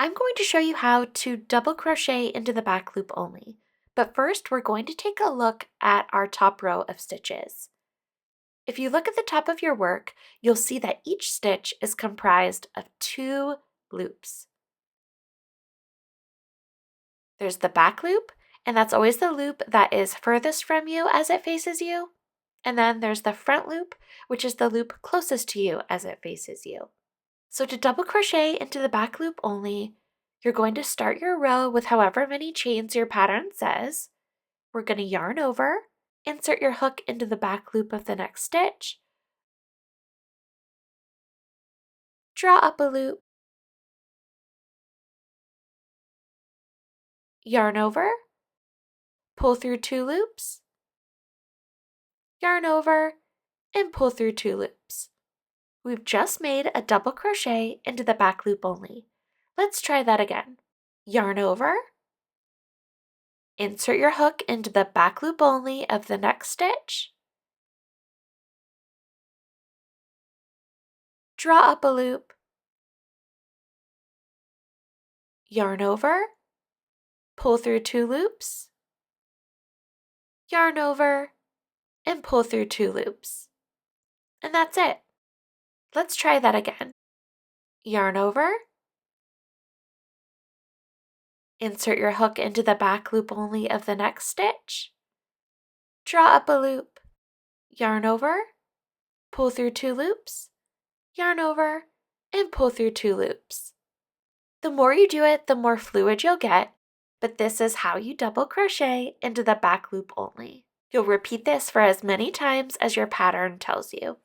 I'm going to show you how to double crochet into the back loop only. But first, we're going to take a look at our top row of stitches. If you look at the top of your work, you'll see that each stitch is comprised of 2 loops. There's the back loop, and that's always the loop that is furthest from you as it faces you. And then there's the front loop, which is the loop closest to you as it faces you. So to double crochet into the back loop only, you're going to start your row with however many chains your pattern says. We're going to yarn over, insert your hook into the back loop of the next stitch, draw up a loop, yarn over, pull through 2 loops, yarn over, and pull through 2 loops. We've just made a double crochet into the back loop only. Let's try that again. Yarn over, insert your hook into the back loop only of the next stitch, draw up a loop, yarn over, pull through 2 loops, yarn over, and pull through 2 loops. And that's it. Let's try that again. Yarn over, insert your hook into the back loop only of the next stitch, draw up a loop, yarn over, pull through 2 loops, yarn over, and pull through 2 loops. The more you do it, the more fluid you'll get, but this is how you double crochet into the back loop only. You'll repeat this for as many times as your pattern tells you.